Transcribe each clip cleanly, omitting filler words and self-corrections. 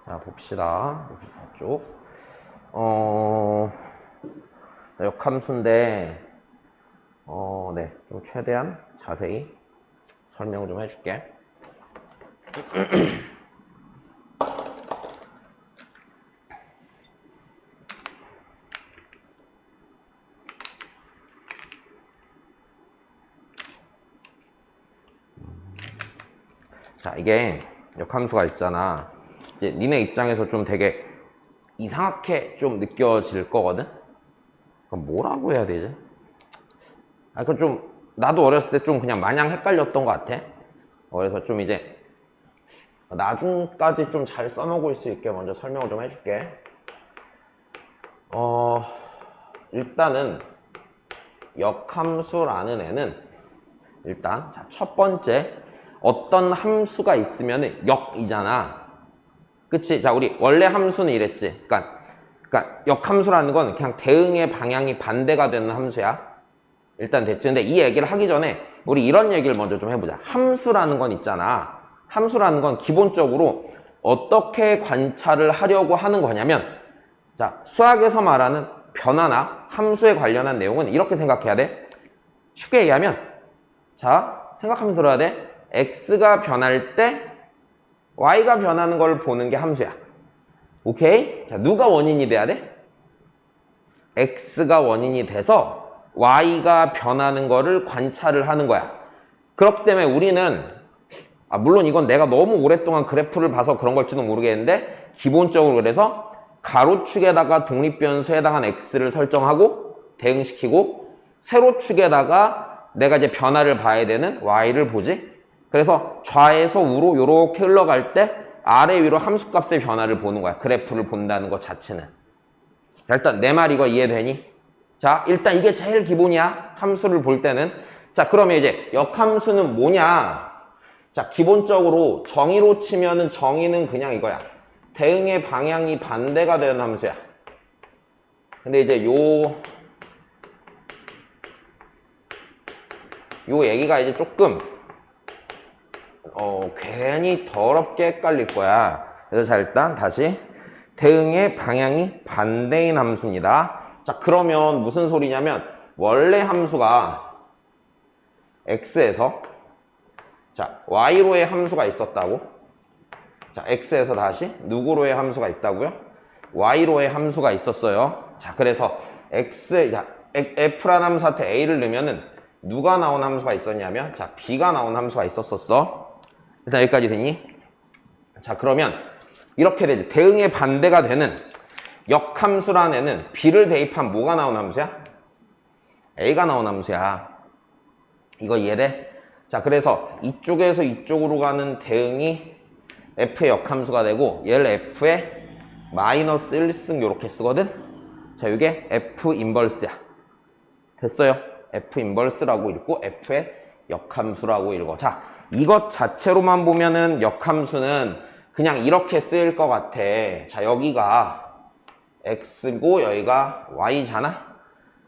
자, 봅시다. 54쪽. 역함수인데, 네. 좀 최대한 자세히 설명을 좀 해줄게. 자, 이게 역함수가 있잖아. 이제 니네 입장에서 좀 되게 이상하게 좀 느껴질 거거든? 그럼 뭐라고 해야 되지? 그 좀, 나도 어렸을 때 좀 그냥 마냥 헷갈렸던 것 같아. 그래서 좀 이제, 나중까지 좀 잘 써먹을 수 있게 먼저 설명을 좀 해줄게. 일단은, 역함수라는 애는, 일단, 자, 첫 번째, 어떤 함수가 있으면은 역이잖아. 그치? 자, 우리 원래 함수는 이랬지. 그러니까 역함수라는 건 그냥 대응의 방향이 반대가 되는 함수야. 일단 됐지. 근데 이 얘기를 하기 전에 우리 이런 얘기를 먼저 좀 해보자. 함수라는 건 있잖아. 함수라는 건 기본적으로 어떻게 관찰을 하려고 하는 거냐면, 자, 수학에서 말하는 변화나 함수에 관련한 내용은 이렇게 생각해야 돼. 쉽게 얘기하면, 자, 생각하면서 들어야 돼. x가 변할 때 y가 변하는 걸 보는 게 함수야. 오케이? 자, 누가 원인이 돼야 돼? x가 원인이 돼서 y가 변하는 거를 관찰을 하는 거야. 그렇기 때문에 우리는, 물론 이건 내가 너무 오랫동안 그래프를 봐서 그런 걸지도 모르겠는데, 기본적으로 그래서 가로축에다가 독립변수에 해당한 x를 설정하고 대응시키고, 세로축에다가 내가 이제 변화를 봐야 되는 y를 보지. 그래서 좌에서 우로 이렇게 흘러갈 때 아래 위로 함수값의 변화를 보는 거야. 그래프를 본다는 것 자체는. 자, 일단 내 말 이거 이해되니? 자, 일단 이게 제일 기본이야. 함수를 볼 때는. 자, 그러면 이제 역함수는 뭐냐? 자, 기본적으로 정의로 치면은 정의는 그냥 이거야. 대응의 방향이 반대가 되는 함수야. 근데 이제 요 얘기가 이제 조금 괜히 더럽게 헷갈릴 거야. 그래서 자, 일단 다시 대응의 방향이 반대인 함수입니다. 자, 그러면 무슨 소리냐면 원래 함수가 x에서 자, y로의 함수가 있었다고. 자, x에서 다시 누구로의 함수가 있다고요? y로의 함수가 있었어요. 자, 그래서 f라는 함수한테 a를 넣으면은 누가 나온 함수가 있었냐면, 자, b가 나온 함수가 있었었어. 일단 여기까지 됐니? 자, 그러면 이렇게 되지. 대응의 반대가 되는 역함수라는 애는 b를 대입한 뭐가 나온 함수야? a가 나온 함수야. 이거 이해돼? 자, 그래서 이쪽에서 이쪽으로 가는 대응이 f의 역함수가 되고, 얘를 f의 마이너스 1승 이렇게 쓰거든? 자, 이게 f 인버스야. 됐어요? f 인버스라고 읽고 f의 역함수라고 읽어. 자, 이것 자체로만 보면은 역함수는 그냥 이렇게 쓰일 것 같아. 자, 여기가 x고 여기가 y잖아?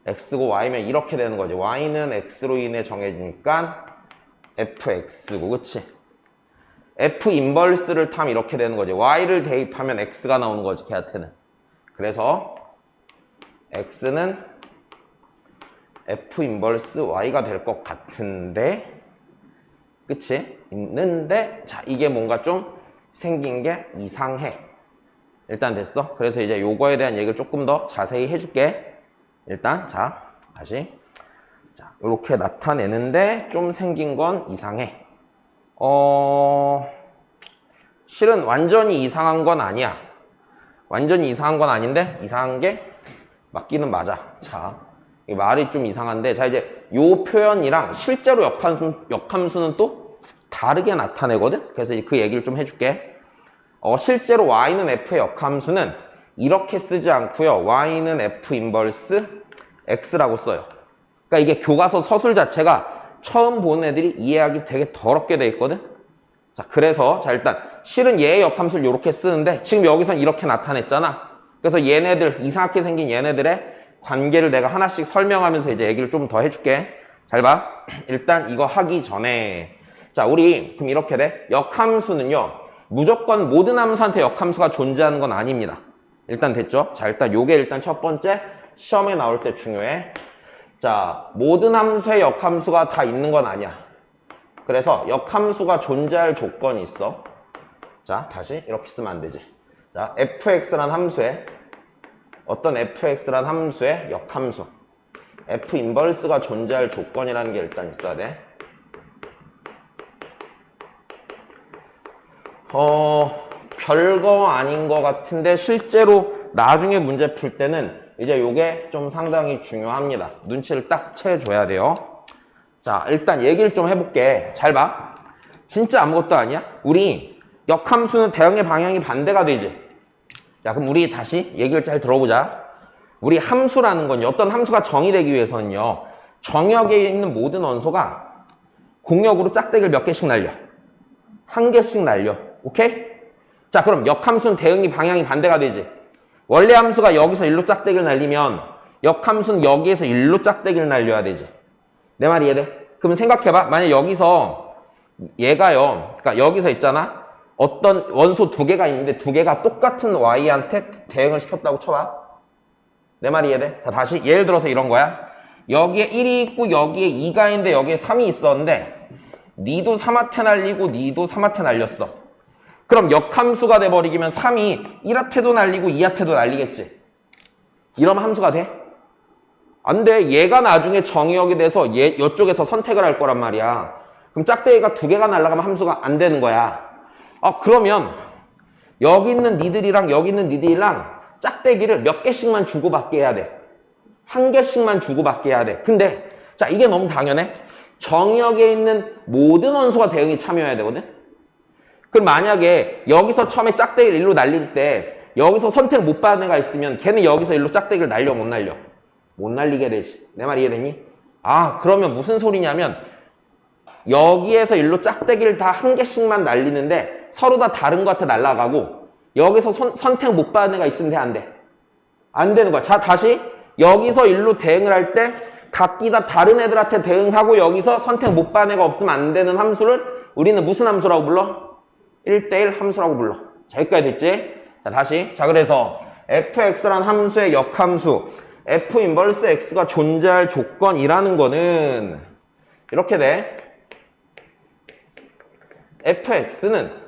x고 y면 이렇게 되는 거지. y는 x로 인해 정해지니까 fx고, 그치? f 인버스를 타면 이렇게 되는 거지. y를 대입하면 x가 나오는 거지, 걔한테는. 그래서 x는 f 인버스 y가 될 것 같은데, 그치? 있는데, 자, 이게 뭔가 좀 생긴 게 이상해. 일단 됐어. 그래서 이제 요거에 대한 얘기를 조금 더 자세히 해줄게. 일단, 자, 다시. 자, 요렇게 나타내는데 좀 생긴 건 이상해. 실은 완전히 이상한 건 아니야. 완전히 이상한 건 아닌데, 이상한 게 맞기는 맞아. 자, 이 말이 좀 이상한데, 자, 이제 요 표현이랑 실제로 역함수는 또 다르게 나타내거든? 그래서 그 얘기를 좀 해줄게. 실제로 y는 f의 역함수는 이렇게 쓰지 않고요. y는 f 인버스 x라고 써요. 그러니까 이게 교과서 서술 자체가 처음 보는 애들이 이해하기 되게 더럽게 돼 있거든? 자, 그래서, 자, 일단, 실은 얘의 역함수를 이렇게 쓰는데, 지금 여기선 이렇게 나타냈잖아. 그래서 얘네들, 이상하게 생긴 얘네들의 관계를 내가 하나씩 설명하면서 이제 얘기를 좀 더 해줄게. 잘 봐. 일단 이거 하기 전에, 자, 우리, 그럼 이렇게 돼. 역함수는요, 무조건 모든 함수한테 역함수가 존재하는 건 아닙니다. 일단 됐죠? 자, 일단 요게 일단 첫 번째 시험에 나올 때 중요해. 자, 모든 함수의 역함수가 다 있는 건 아니야. 그래서 역함수가 존재할 조건이 있어. 자, 다시 이렇게 쓰면 안 되지. 자, fx란 함수에 어떤 fx란 함수의 역함수 f 인버스가 존재할 조건이라는 게 일단 있어야 돼. 별거 아닌 것 같은데 실제로 나중에 문제 풀 때는 이제 요게 좀 상당히 중요합니다. 눈치를 딱 채줘야 돼요. 자, 일단 얘기를 좀 해볼게. 잘 봐. 진짜 아무것도 아니야? 우리 역함수는 대응의 방향이 반대가 되지. 자, 그럼 우리 다시 얘기를 잘 들어보자. 우리 함수라는 건요, 어떤 함수가 정의되기 위해서는요, 정역에 있는 모든 원소가 공역으로 짝대기를 몇 개씩 날려? 한 개씩 날려. 오케이? 자, 그럼 역함수는 대응이 방향이 반대가 되지. 원래 함수가 여기서 일로 짝대기를 날리면 역함수는 여기에서 일로 짝대기를 날려야 되지. 내 말이 이해돼? 그럼 생각해봐. 만약 여기서 얘가요, 그러니까 여기서 있잖아. 어떤 원소 두 개가 있는데 두 개가 똑같은 y한테 대응을 시켰다고 쳐봐. 내 말이 이해돼? 자, 다시 예를 들어서 이런 거야. 여기에 1이 있고 여기에 2가 있는데 여기에 3이 있었는데 니도 3한테 날리고 니도 3한테 날렸어. 그럼 역함수가 돼버리면 3이 1한테도 날리고 2한테도 날리겠지. 이러면 함수가 돼? 안 돼. 얘가 나중에 정의역이 돼서 이쪽에서 선택을 할 거란 말이야. 그럼 짝대기가 두 개가 날아가면 함수가 안 되는 거야. 그러면 여기 있는 니들이랑 여기 있는 니들이랑 짝대기를 몇 개씩만 주고받게 해야 돼. 한 개씩만 주고받게 해야 돼. 근데 자, 이게 너무 당연해. 정역에 있는 모든 원소가 대응이 참여해야 되거든. 그럼 만약에 여기서 처음에 짝대기를 일로 날릴 때 여기서 선택 못 받는 애가 있으면 걔는 여기서 일로 짝대기를 날려 못 날려? 못 날리게 되지. 내 말 이해되니? 그러면 무슨 소리냐면 여기에서 일로 짝대기를 다 한 개씩만 날리는데 서로 다 다른 것 같아 날아가고 여기서 선택 못 받는 애가 있으면 돼, 안 돼? 안 되는 거야. 자, 다시 여기서 일로 대응을 할 때 각기 다 다른 애들한테 대응하고 여기서 선택 못 받는 애가 없으면 안 되는 함수를 우리는 무슨 함수라고 불러? 1대1 함수라고 불러. 자, 여기까지 됐지? 자, 다시. 자, 그래서 fx란 함수의 역함수 f 인버스 x가 존재할 조건이라는 거는 이렇게 돼. fx는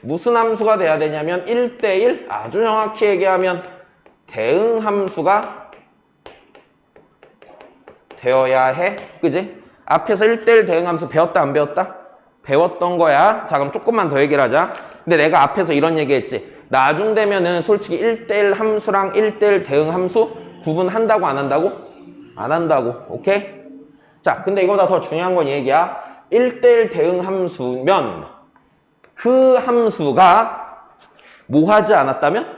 무슨 함수가 돼야 되냐면 1대1, 아주 정확히 얘기하면 대응 함수가 되어야 해. 그지? 앞에서 1대1 대응 함수 배웠다 안 배웠다? 배웠던 거야. 자, 그럼 조금만 더 얘기를 하자. 근데 내가 앞에서 이런 얘기 했지. 나중 되면은 솔직히 1대1 함수랑 1대1 대응 함수 구분한다고 안 한다고? 안 한다고. 오케이? 자, 근데 이거보다 더 중요한 건 이 얘기야. 1대1 대응 함수면 그 함수가 뭐 하지 않았다면?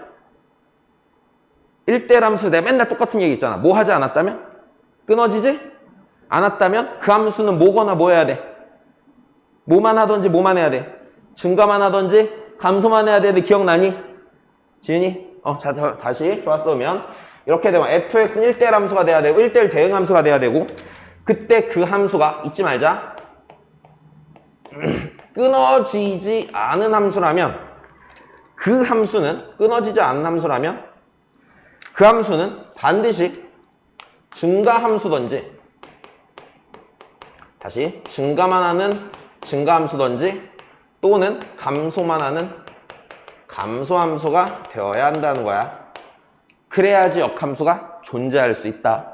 1대1 함수 내가 맨날 똑같은 얘기 있잖아. 뭐 하지 않았다면? 끊어지지 않았다면 그 함수는 뭐거나 뭐 해야 돼? 뭐만 하든지 뭐만 해야 돼? 증가만 하든지 감소만 해야 되는데 기억나니? 지은이? 자, 다시 좋았어. 그러면 이렇게 되면 fx는 1대1 함수가 돼야 되고 1대1 대응 함수가 돼야 되고 그때 그 함수가 잊지 말자. 끊어지지 않은 함수라면 그 함수는 끊어지지 않은 함수라면 그 함수는 반드시 증가 함수든지 다시 증가만 하는 증가 함수든지 또는 감소만 하는 감소 함수가 되어야 한다는 거야. 그래야지 역함수가 존재할 수 있다.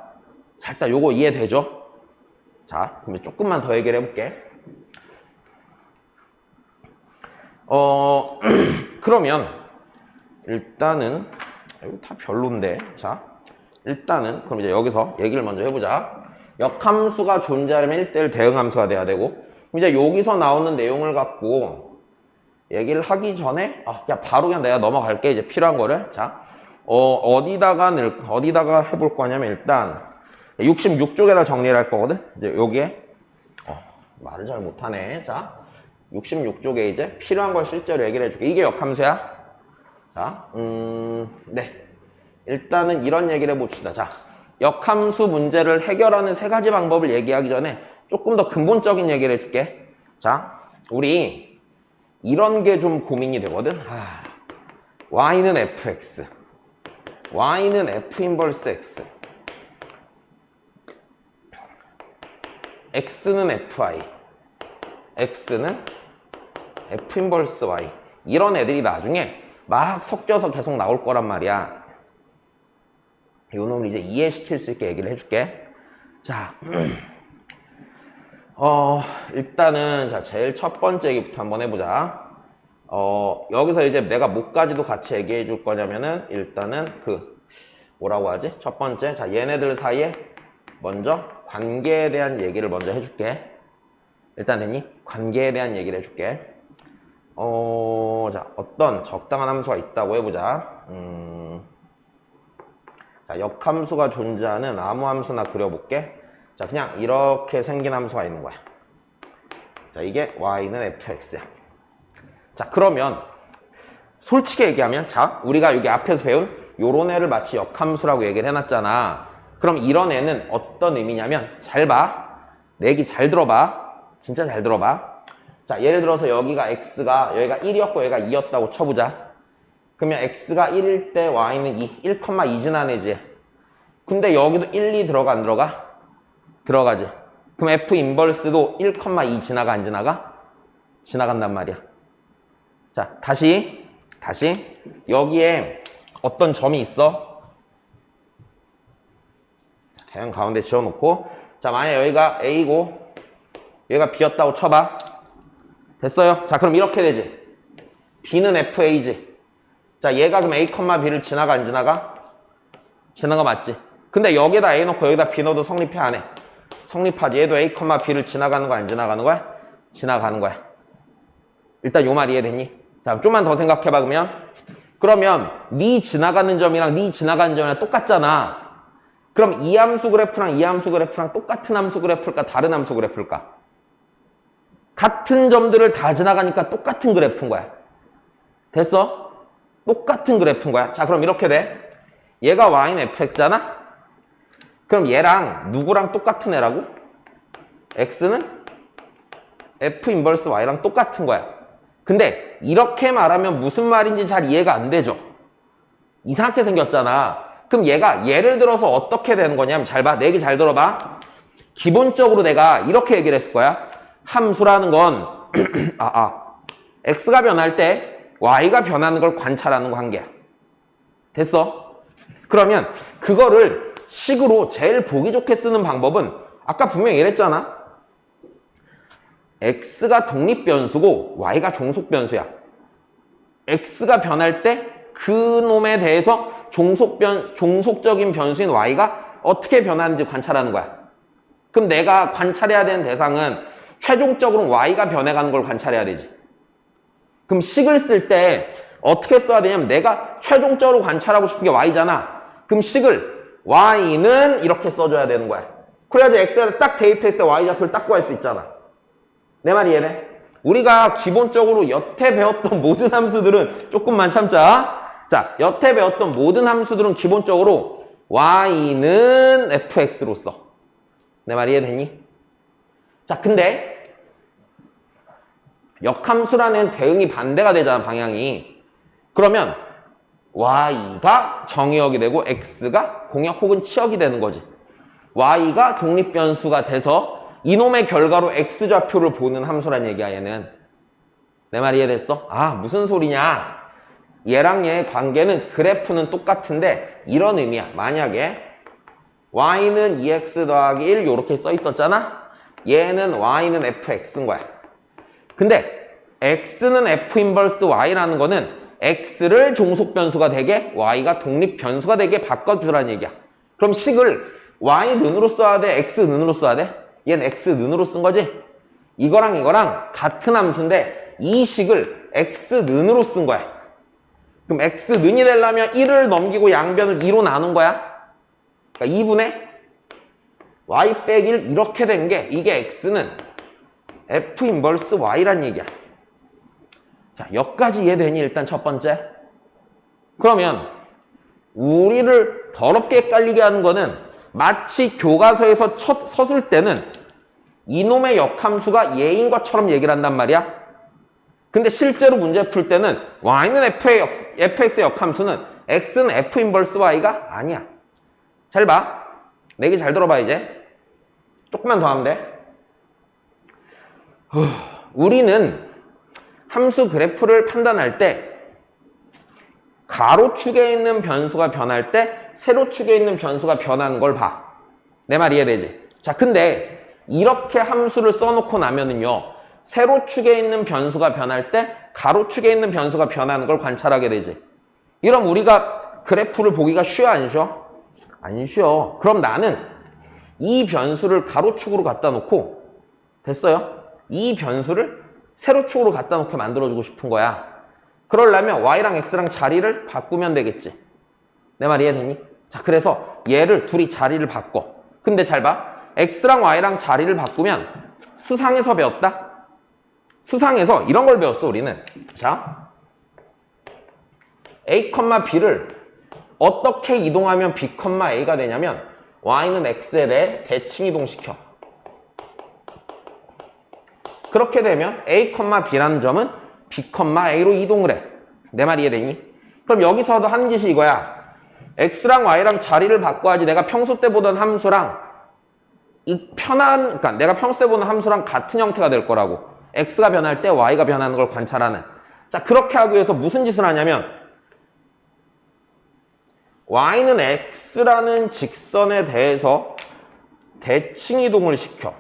자, 일단 요거 이해되죠? 자, 그러면 조금만 더 얘기를 해볼게. 그러면 일단은 이거 다 별론데. 자, 일단은 그럼 이제 여기서 얘기를 먼저 해보자. 역함수가 존재하려면 1대1 대응함수가 돼야 되고 그럼 이제 여기서 나오는 내용을 갖고 얘기를 하기 전에 바로 그냥 내가 넘어갈게. 이제 필요한 거를. 자, 어디다가 해볼 거냐면 일단 66쪽에다 정리를 할 거거든. 이제 여기에 말을 잘 못하네. 자, 66쪽에 이제 필요한 걸 실제로 얘기를 해줄게. 이게 역함수야. 자, 네. 일단은 이런 얘기를 해봅시다. 자, 역함수 문제를 해결하는 세 가지 방법을 얘기하기 전에 조금 더 근본적인 얘기를 해줄게. 자, 우리 이런 게 좀 고민이 되거든. y는 fx, y는 f 인버스 x, x는 fy, x는 f 인버스 y. 이런 애들이 나중에 막 섞여서 계속 나올 거란 말이야. 요 놈을 이제 이해시킬 수 있게 얘기를 해줄게. 자, 일단은 자 제일 첫 번째 얘기부터 한번 해보자. 여기서 이제 내가 뭐까지도 같이 얘기해 줄 거냐면은 일단은 뭐라고 하지? 첫 번째, 자 얘네들 사이에 먼저 관계에 대한 얘기를 먼저 해줄게. 일단 됐니? 관계에 대한 얘기를 해줄게. 자 어떤 적당한 함수가 있다고 해보자. 자 역함수가 존재하는 아무 함수나 그려볼게. 자 그냥 이렇게 생긴 함수가 있는 거야. 자 이게 y는 fx야. 자 그러면 솔직히 얘기하면 자 우리가 여기 앞에서 배운 요런 애를 마치 역함수라고 얘기를 해놨잖아. 그럼 이런 애는 어떤 의미냐면 잘 봐. 내 얘기 잘 들어봐. 진짜 잘 들어봐. 자 예를 들어서 여기가 여기가 1이었고 여기가 2였다고 쳐보자. 그러면 x가 1일 때 y는 1,2 지나내지. 근데 여기도 1, 2 들어가 안 들어가? 들어가지. 그럼 f 인버스도 1,2 지나가 안 지나가? 지나간단 말이야. 자 다시 여기에 어떤 점이 있어. 그냥 가운데 지어놓고 자 만약 여기가 a고 여기가 b였다고 쳐봐. 됐어요? 자 그럼 이렇게 되지. b는 fa지. 자 얘가 그럼 a, b를 지나가 안 지나가? 지나가 맞지. 근데 여기다 a 넣고 여기다 b 넣어도 성립해 안 해? 성립하지. 얘도 a, b를 지나가는 거야 안 지나가는 거야? 지나가는 거야. 일단 요 말 이해됐니? 자 좀만 더 생각해봐. 그러면 네 지나가는 점이랑 네 지나가는 점이랑 똑같잖아. 그럼 이 함수 그래프랑 이 함수 그래프랑 똑같은 함수 그래프일까 다른 함수 그래프일까? 같은 점들을 다 지나가니까 똑같은 그래프인 거야. 됐어? 똑같은 그래프인 거야. 자 그럼 이렇게 돼. 얘가 y는 fx잖아? 그럼 얘랑 누구랑 똑같은 애라고? x는 f 인버스 y랑 똑같은 거야. 근데 이렇게 말하면 무슨 말인지 잘 이해가 안 되죠? 이상하게 생겼잖아. 그럼 얘가 예를 들어서 어떻게 되는 거냐면 잘 봐. 내 얘기 잘 들어봐. 기본적으로 내가 이렇게 얘기를 했을 거야. 함수라는 건 x가 변할 때 y가 변하는 걸 관찰하는 거 한 개야. 됐어? 그러면 그거를 식으로 제일 보기 좋게 쓰는 방법은 아까 분명히 이랬잖아. x가 독립변수고 y가 종속변수야. x가 변할 때 그 놈에 대해서 종속적인 변수인 y가 어떻게 변하는지 관찰하는 거야. 그럼 내가 관찰해야 되는 대상은 최종적으로 y가 변해가는 걸 관찰해야 되지. 그럼 식을 쓸 때 어떻게 써야 되냐면 내가 최종적으로 관찰하고 싶은 게 y잖아. 그럼 식을 y는 이렇게 써줘야 되는 거야. 그래야지 x에다 딱 대입했을 때 y 좌표를 딱 구할 수 있잖아. 내 말이 이해돼? 우리가 기본적으로 여태 배웠던 모든 함수들은 조금만 참자. 자, 여태 배웠던 모든 함수들은 기본적으로 y는 fx로 써. 내 말 이해되니? 자, 근데 역함수라는 대응이 반대가 되잖아, 방향이. 그러면 y가 정의역이 되고 x가 공역 혹은 치역이 되는 거지. y가 독립변수가 돼서 이놈의 결과로 x좌표를 보는 함수란 얘기야, 얘는. 내 말 이해됐어? 무슨 소리냐? 얘랑 얘의 관계는 그래프는 똑같은데 이런 의미야. 만약에 y는 2x 더하기 1 이렇게 써 있었잖아? 얘는 y는 fx인 거야. 근데 x는 f 인버스 y라는 거는 x를 종속변수가 되게 y가 독립변수가 되게 바꿔주라는 얘기야. 그럼 식을 y는으로 써야 돼? x는으로 써야 돼? 얘는 x는으로 쓴 거지? 이거랑 이거랑 같은 함수인데 이 식을 x는으로 쓴 거야. 그럼 x는이 되려면 1을 넘기고 양변을 2로 나눈 거야. 그러니까 2분의 y 빼기 1 이렇게 된 게 이게 x는 f 인버스 y란 얘기야. 자, 여기까지 이해되니? 일단 첫 번째. 그러면 우리를 더럽게 헷갈리게 하는 거는 마치 교과서에서 서술 때는 이놈의 역함수가 얘인 것처럼 얘기를 한단 말이야. 근데 실제로 문제 풀 때는 y는 fx의 역함수는 x는 f 인버스 y가 아니야. 잘 봐. 내 얘기 잘 들어봐 이제. 조금만 더 하면 돼. 우리는 함수 그래프를 판단할 때 가로축에 있는 변수가 변할 때 세로축에 있는 변수가 변하는 걸 봐. 내 말 이해되지? 자, 근데 이렇게 함수를 써놓고 나면은요, 세로축에 있는 변수가 변할 때 가로축에 있는 변수가 변하는 걸 관찰하게 되지. 이럼 우리가 그래프를 보기가 쉬워 안 쉬워? 안 쉬워. 그럼 나는 이 변수를 가로축으로 갖다 놓고, 됐어요? 이 변수를 세로축으로 갖다 놓게 만들어주고 싶은 거야. 그러려면 y랑 x랑 자리를 바꾸면 되겠지. 내 말 이해되니? 자, 그래서 얘를 둘이 자리를 바꿔. 근데 잘 봐. x랑 y랑 자리를 바꾸면 수상에서 배웠다? 수상에서 이런 걸 배웠어, 우리는. 자, a, b를 어떻게 이동하면 b, a가 되냐면 y는 x에 대해 대칭 이동시켜. 그렇게 되면 a, b라는 점은 b, a로 이동을 해. 내 말 이해되니? 그럼 여기서도 하는 짓이 이거야. x랑 y랑 자리를 바꿔야지 내가 평소 때 보던 함수랑 그러니까 내가 평소 때 보는 함수랑 같은 형태가 될 거라고. x가 변할 때 y가 변하는 걸 관찰하는. 자, 그렇게 하기 위해서 무슨 짓을 하냐면 y는 x라는 직선에 대해서 대칭 이동을 시켜.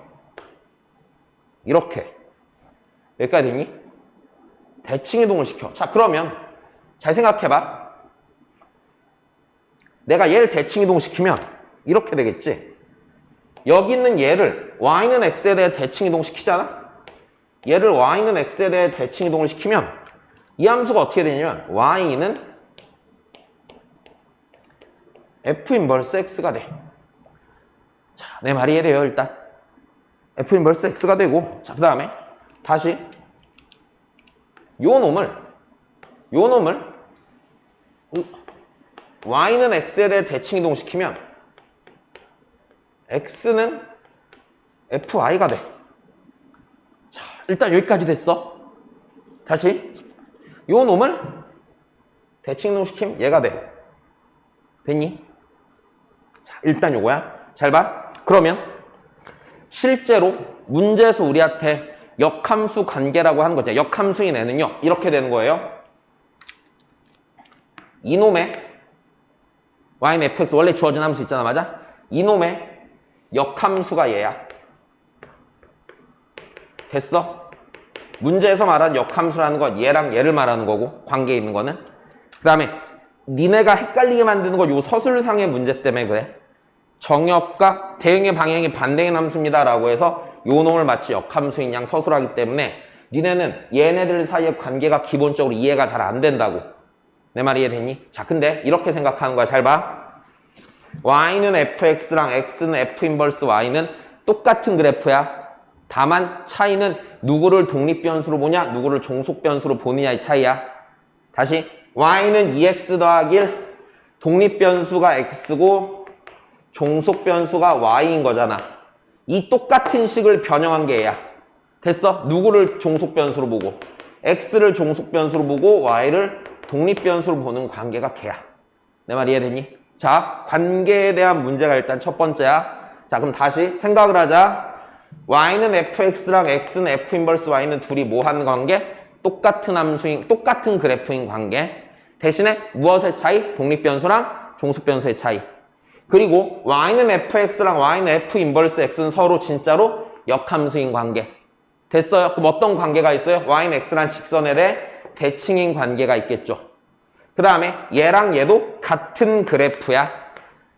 이렇게. 여기까지 되니? 대칭 이동을 시켜. 자, 그러면 잘 생각해봐. 내가 얘를 대칭 이동시키면 이렇게 되겠지. 여기 있는 얘를 y는 x에 대해 대칭 이동시키잖아. 얘를 y는 x에 대해 대칭 이동을 시키면 이 함수가 어떻게 되냐면 y는 f 인버스 x가 돼. 자, 내 말이 이해돼요. 일단 f 인버스 x가 되고, 자, 그 다음에 다시 요 놈을 y는 x에 대해 대칭 이동시키면 x는 fy가 돼. 자, 일단 여기까지 됐어. 다시 요 놈을 대칭 이동시키면 얘가 돼. 됐니? 자, 일단 요거야. 잘 봐. 그러면 실제로 문제에서 우리한테 역함수 관계라고 하는 거죠. 역함수인 애는요, 이렇게 되는 거예요. 이놈의 y는 fx 원래 주어진 함수 있잖아, 맞아? 이놈의 역함수가 얘야. 됐어? 문제에서 말한 역함수라는 건 얘랑 얘를 말하는 거고, 관계에 있는 거는. 그 다음에 니네가 헷갈리게 만드는 거 요 서술상의 문제 때문에 그래. 정역과 대응의 방향이 반대인 함수입니다 라고 해서 요 놈을 마치 역함수인 양 서술하기 때문에 니네는 얘네들 사이의 관계가 기본적으로 이해가 잘 안 된다고. 내 말 이해됐니? 자, 근데 이렇게 생각하는 거야. 잘 봐. y는 fx랑 x는 f 인버스 y는 똑같은 그래프야. 다만 차이는 누구를 독립변수로 보냐, 누구를 종속변수로 보느냐의 차이야. 다시 y는 2x 더하기 1, 독립변수가 x고 종속변수가 y인 거잖아. 이 똑같은 식을 변형한 게 얘야. 됐어? 누구를 종속변수로 보고 x를 종속변수로 보고 y를 독립변수로 보는 관계가 걔야. 내 말 이해되니? 자, 관계에 대한 문제가 일단 첫 번째야. 자, 그럼 다시 생각을 하자. y는 fx랑 x는 f 인버스 y는 둘이 뭐 하는 관계? 똑같은 함수인, 똑같은 그래프인 관계. 대신에 무엇의 차이? 독립변수랑 종속변수의 차이. 그리고 y는 fx랑 y는 f 인버스 x는 서로 진짜로 역함수인 관계. 됐어요? 그럼 어떤 관계가 있어요? y는 x란 직선에 대해 대칭인 관계가 있겠죠. 그 다음에 얘랑 얘도 같은 그래프야.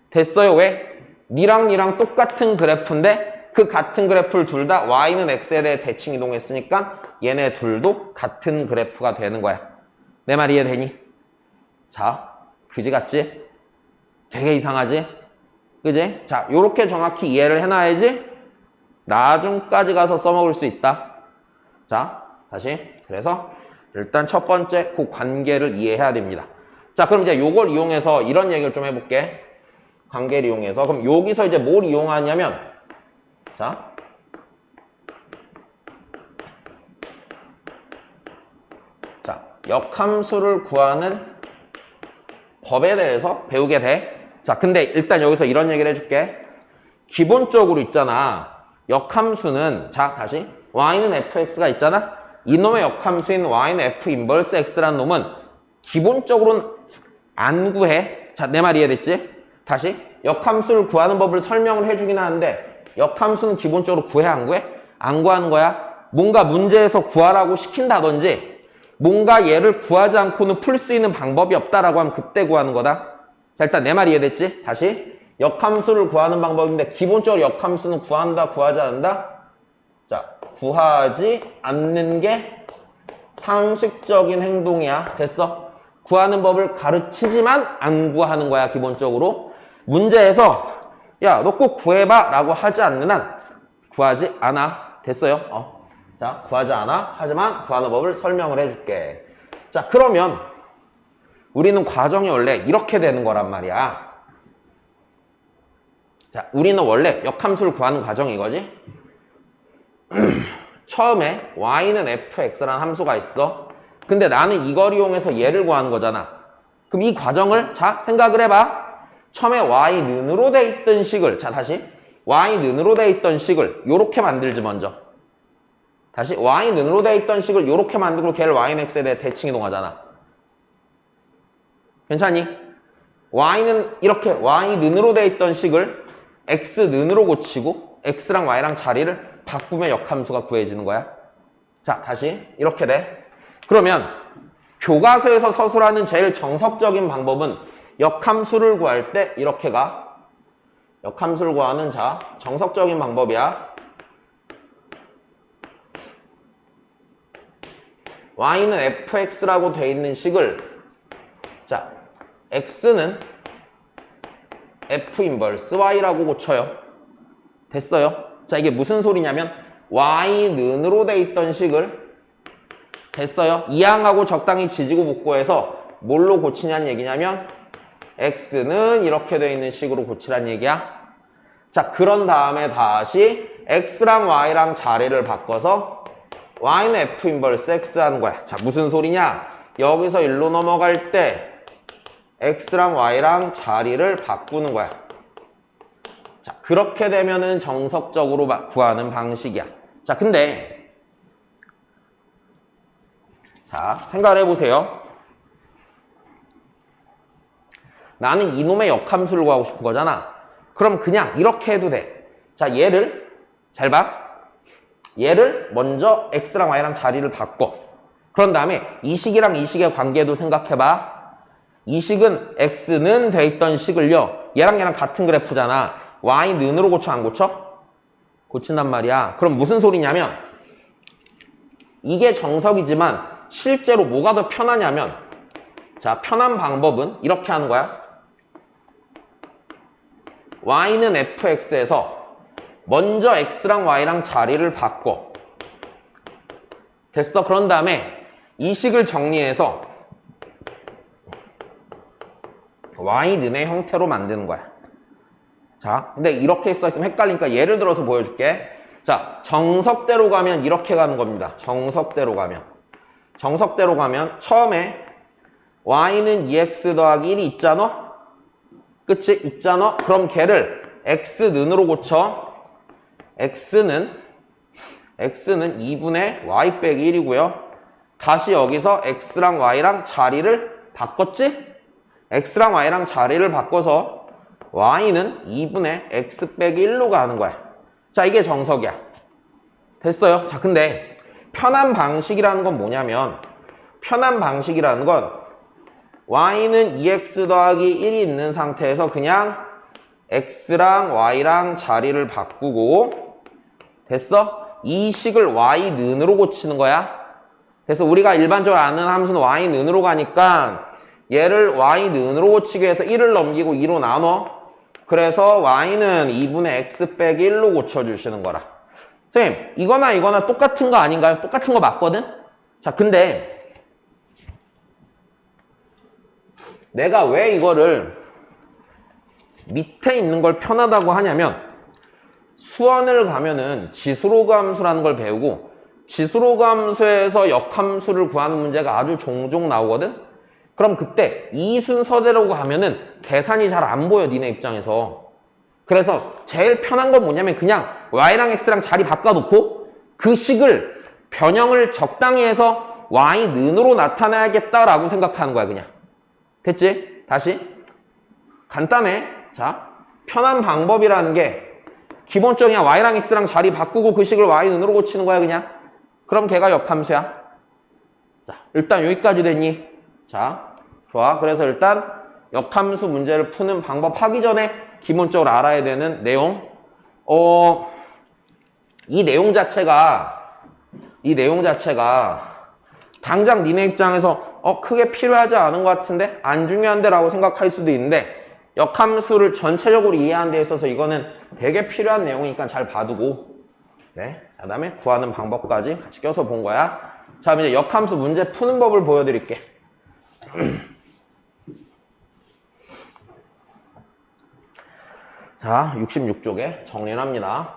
됐어요? 왜? 니랑 니랑 똑같은 그래프인데 그 같은 그래프를 둘 다 y는 x에 대해 대칭 이동했으니까 얘네 둘도 같은 그래프가 되는 거야. 내 말 이해되니? 자, 그지 같지? 되게 이상하지? 그지? 자, 요렇게 정확히 이해를 해놔야지 나중까지 가서 써먹을 수 있다. 자, 다시. 그래서 일단 첫 번째 그 관계를 이해해야 됩니다. 자, 그럼 이제 요걸 이용해서 이런 얘기를 좀 해볼게. 관계를 이용해서. 그럼 여기서 이제 뭘 이용하냐면, 자, 역함수를 구하는 법에 대해서 배우게 돼. 자, 근데 일단 여기서 이런 얘기를 해줄게. 기본적으로 있잖아. 역함수는, 자, 다시. y는 fx가 있잖아. 이놈의 역함수인 y는 f 인버스 x라는 놈은 기본적으로는 안 구해. 자, 내 말 이해됐지? 다시. 역함수를 구하는 법을 설명을 해주긴 하는데 역함수는 기본적으로 구해, 안 구해? 안 구하는 거야. 뭔가 문제에서 구하라고 시킨다든지 뭔가 얘를 구하지 않고는 풀 수 있는 방법이 없다라고 하면 그때 구하는 거다. 자, 일단 내 말 이해됐지? 다시. 역함수를 구하는 방법인데 기본적으로 역함수는 구한다, 구하지 않는다? 자, 구하지 않는 게 상식적인 행동이야. 됐어? 구하는 법을 가르치지만 안 구하는 거야, 기본적으로. 문제에서 야, 너 꼭 구해봐 라고 하지 않는 한 구하지 않아. 됐어요? 자, 구하지 않아. 하지만 구하는 법을 설명을 해줄게. 자, 그러면 우리는 과정이 원래 이렇게 되는 거란 말이야. 자, 우리는 원래 역함수를 구하는 과정이 이거지. 처음에 y는 fx라는 함수가 있어. 근데 나는 이걸 이용해서 얘를 구하는 거잖아. 그럼 이 과정을 자, 생각을 해봐. 처음에 y는으로 돼 있던 식을, 자, 다시. y는으로 돼 있던 식을 요렇게 만들지, 먼저. 다시. y는으로 돼 있던 식을 요렇게 만들고 걔를 y는 x에 대해 대칭 이동하잖아. 괜찮니? y는 이렇게 y는으로 돼 있던 식을 x는으로 고치고 x랑 y랑 자리를 바꾸면 역함수가 구해지는 거야. 자, 다시. 이렇게 돼. 그러면 교과서에서 서술하는 제일 정석적인 방법은 역함수를 구할 때 이렇게 가. 역함수를 구하는 자, 정석적인 방법이야. y는 fx라고 돼 있는 식을, 자, x는 f 인버스 y라고 고쳐요. 됐어요? 자, 이게 무슨 소리냐면 y는으로 돼 있던 식을, 됐어요? 이항하고 적당히 지지고 볶고해서 뭘로 고치냐는 얘기냐면 x는 이렇게 돼 있는 식으로 고치란 얘기야. 자, 그런 다음에 다시 x랑 y랑 자리를 바꿔서 y는 f 인버스 x 하는 거야. 자, 무슨 소리냐? 여기서 일로 넘어갈 때 x랑 y랑 자리를 바꾸는 거야. 자, 그렇게 되면은 정석적으로 구하는 방식이야. 자, 근데 자, 생각을 해보세요. 나는 이놈의 역함수를 구하고 싶은 거잖아. 그럼 그냥 이렇게 해도 돼. 자, 얘를 잘 봐. 얘를 먼저 x랑 y랑 자리를 바꿔. 그런 다음에 이 식이랑 이 식의 관계도 생각해봐. 이 식은 x는 돼 있던 식을요, 얘랑 얘랑 같은 그래프잖아. y는으로 고쳐, 안 고쳐? 고친단 말이야. 그럼 무슨 소리냐면 이게 정석이지만 실제로 뭐가 더 편하냐면, 자, 편한 방법은 이렇게 하는 거야. y는 fx에서 먼저 x랑 y랑 자리를 바꿔. 됐어? 그런 다음에 이 식을 정리해서 y는의 형태로 만드는 거야. 자, 근데 이렇게 써있으면 헷갈리니까 예를 들어서 보여줄게. 자, 정석대로 가면 이렇게 가는 겁니다. 정석대로 가면. 정석대로 가면 처음에 y는 2x 더하기 1이 있잖아? 그치? 있잖아? 그럼 걔를 x는으로 고쳐. x는 2분의 y 빼기 1이고요. 다시 여기서 x랑 y랑 자리를 바꿨지? x랑 y랑 자리를 바꿔서 y는 2분의 x 빼기 1로 가는 거야. 자, 이게 정석이야. 됐어요? 자, 근데 편한 방식이라는 건 뭐냐면, 편한 방식이라는 건 y는 2x 더하기 1이 있는 상태에서 그냥 x랑 y랑 자리를 바꾸고, 됐어? 이 식을 y는으로 고치는 거야. 그래서 우리가 일반적으로 아는 함수는 y는으로 가니까 얘를 y는으로 고치기 위해서 1을 넘기고 2로 나눠. 그래서 y는 2분의 x 빼기 1로 고쳐주시는 거라. 선생님, 이거나 똑같은 거 아닌가요? 똑같은 거 맞거든? 자, 근데 내가 왜 이거를 밑에 있는 걸 편하다고 하냐면, 수원을 가면은 지수로그 함수라는 걸 배우고 지수로 함수에서 역함수를 구하는 문제가 아주 종종 나오거든? 그럼 그때 이 순서대로 가면은 계산이 잘 안 보여, 니네 입장에서. 그래서 제일 편한 건 뭐냐면 그냥 y랑 x랑 자리 바꿔놓고 그 식을 변형을 적당히 해서 y는으로 나타내야겠다라고 생각하는 거야, 그냥. 됐지? 다시. 간단해. 자, 편한 방법이라는 게 기본적인 그냥 y랑 x랑 자리 바꾸고 그 식을 y는으로 고치는 거야, 그냥. 그럼 걔가 역함수야. 자, 일단 여기까지 됐니? 자, 좋아. 그래서 일단 역함수 문제를 푸는 방법 하기 전에 기본적으로 알아야 되는 내용. 이 내용 자체가 당장 니네 입장에서 크게 필요하지 않은 것 같은데 안 중요한데 라고 생각할 수도 있는데 역함수를 전체적으로 이해하는 데 있어서 이거는 되게 필요한 내용이니까 잘 봐두고 네. 그 다음에 구하는 방법까지 같이 껴서 본 거야. 자, 이제 역함수 문제 푸는 법을 보여드릴게. 자, 66쪽에 정리를 합니다.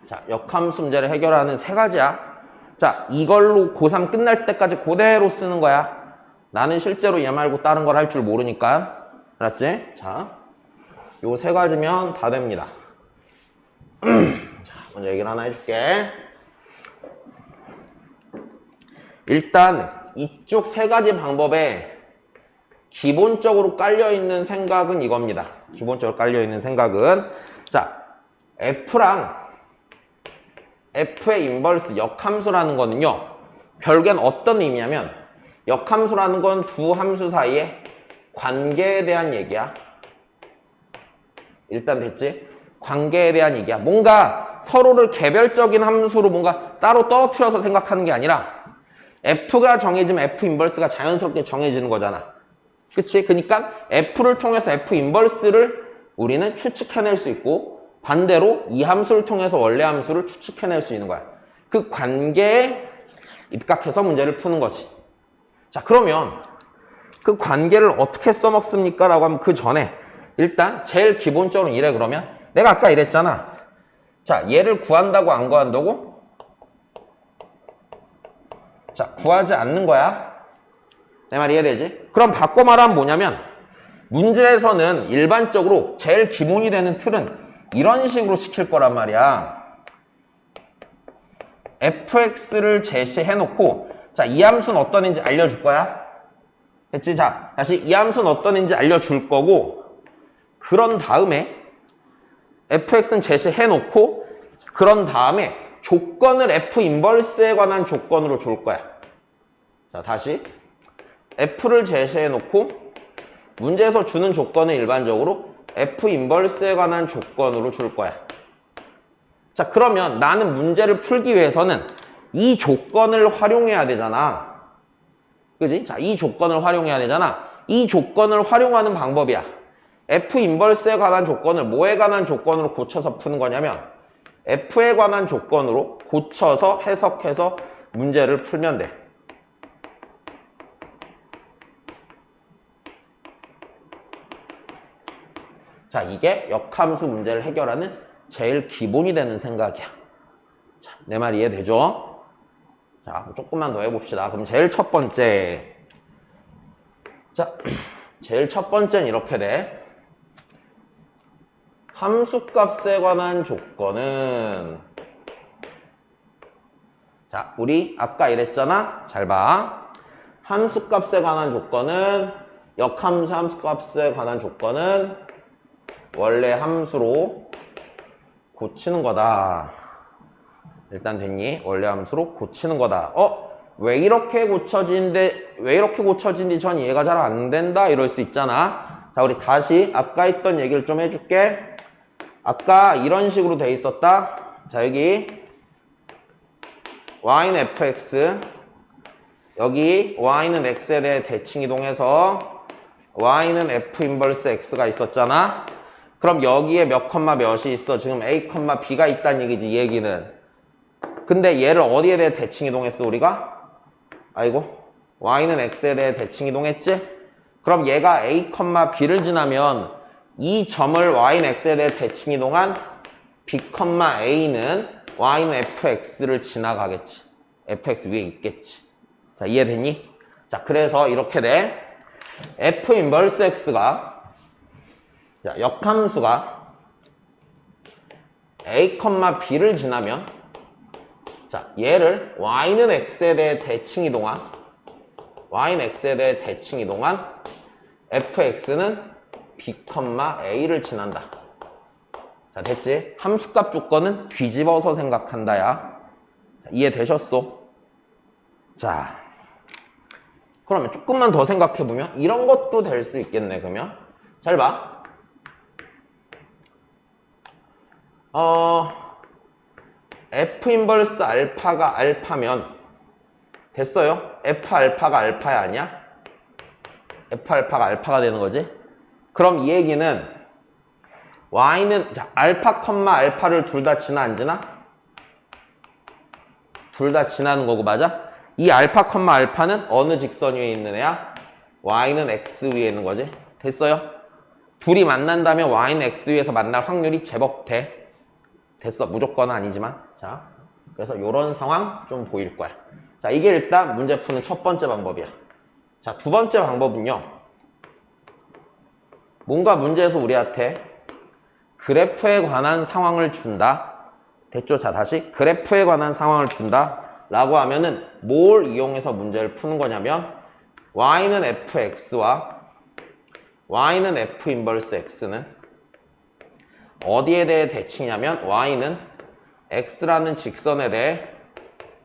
자, 역함수 문제를 해결하는 세 가지야. 자, 이걸로 고3 끝날 때까지 그대로 쓰는 거야. 나는 실제로 얘 말고 다른 걸 할 줄 모르니까. 알았지? 자, 요 세 가지면 다 됩니다. 자, 먼저 얘기를 하나 해줄게. 일단 이쪽 세 가지 방법에 기본적으로 깔려있는 생각은 이겁니다. 기본적으로 깔려있는 생각은 자, F랑 F의 인버스 역함수라는 거는요. 결국엔 어떤 의미냐면 역함수라는 건 두 함수 사이의 관계에 대한 얘기야. 일단 됐지? 관계에 대한 얘기야. 뭔가 서로를 개별적인 함수로 뭔가 따로 떨어뜨려서 생각하는 게 아니라 F가 정해지면 F 인버스가 자연스럽게 정해지는 거잖아. 그치? 그러니까 F를 통해서 F 인버스를 우리는 추측해낼 수 있고 반대로 이 함수를 통해서 원래 함수를 추측해낼 수 있는 거야. 그 관계에 입각해서 문제를 푸는 거지. 자, 그러면 그 관계를 어떻게 써먹습니까? 라고 하면 그 전에 일단 제일 기본적으로 이래. 그러면 내가 아까 이랬잖아. 자, 얘를 구한다고 안 구한다고? 자, 구하지 않는 거야. 내 말 이해되지? 그럼 바꿔 말하면 뭐냐면 문제에서는 일반적으로 제일 기본이 되는 틀은 이런 식으로 시킬 거란 말이야. fx를 제시해놓고 자, 이 함수는 어떤 애인지 알려줄 거야. 됐지? 자, 다시 이 함수는 어떤 애인지 알려줄 거고 그런 다음에 fx는 제시해놓고 그런 다음에 조건을 f 인버스에 관한 조건으로 줄 거야. 자, 다시 f를 제시해놓고 문제에서 주는 조건은 일반적으로 F 인버스에 관한 조건으로 줄 거야. 자, 그러면 나는 문제를 풀기 위해서는 이 조건을 활용해야 되잖아. 그지? 자, 이 조건을 활용해야 되잖아. 이 조건을 활용하는 방법이야. F 인버스에 관한 조건을 뭐에 관한 조건으로 고쳐서 푸는 거냐면 F에 관한 조건으로 고쳐서 해석해서 문제를 풀면 돼. 자, 이게 역함수 문제를 해결하는 제일 기본이 되는 생각이야. 자, 내 말 이해되죠? 자, 조금만 더 해봅시다. 그럼 제일 첫 번째. 자, 제일 첫 번째는 이렇게 돼. 함수값에 관한 조건은 자, 우리 아까 이랬잖아. 잘 봐. 함수값에 관한 조건은 역함수 함수값에 관한 조건은 원래 함수로 고치는 거다. 일단 됐니? 원래 함수로 고치는 거다. 왜 이렇게 고쳐진지 전 이해가 잘 안 된다. 이럴 수 있잖아. 자, 우리 다시 아까 했던 얘기를 좀 해줄게. 아까 이런 식으로 돼 있었다. 자, 여기 y는 fx, 여기 y는 x에 대해 대칭 이동해서 y는 f 인버스 x가 있었잖아. 그럼 여기에 몇 컴마 몇이 있어? 지금 a 컴마 b가 있다는 얘기지, 이 얘기는. 근데 얘를 어디에 대해 대칭 이동했어, 우리가? 아이고, y는 x에 대해 대칭 이동했지? 그럼 얘가 a 컴마 b를 지나면 이 점을 y는 x에 대해 대칭 이동한 b 컴마 a는 y는 fx를 지나가겠지. fx 위에 있겠지. 자, 이해됐니? 자, 그래서 이렇게 돼. f 인버스 x가, 자, 역함수가 a, b를 지나면, 자, 얘를 y는 x에 대해 대칭 이동한, y는 x에 대해 대칭 이동한 fx는 b, a를 지난다. 자, 됐지? 함수값 조건은 뒤집어서 생각한다, 야. 자, 이해되셨어? 자, 그러면 조금만 더 생각해보면 이런 것도 될 수 있겠네, 그러면. 잘 봐. F 인버스 알파가 알파면 됐어요? F 알파가 알파야 아니야? F 알파가 알파가 되는 거지? 그럼 이 얘기는 Y는, 자, 알파 컴마 알파를 둘 다 지나 안 지나? 둘 다 지나는 거고, 맞아? 이 알파 컴마 알파는 어느 직선 위에 있는 애야? y는 x 위에 있는 거지. 됐어요? 둘이 만난다면 y는 x 위에서 만날 확률이 제법 돼. 됐어. 무조건은 아니지만. 자, 그래서 이런 상황 좀 보일 거야. 자, 이게 일단 문제 푸는 첫 번째 방법이야. 자, 두 번째 방법은요. 뭔가 문제에서 우리한테 그래프에 관한 상황을 준다. 됐죠? 자, 다시 그래프에 관한 상황을 준다. 라고 하면은 뭘 이용해서 문제를 푸는 거냐면 y는 fx와 y는 f 인버스 x는 어디에 대해 대칭이냐면 y는 x라는 직선에 대해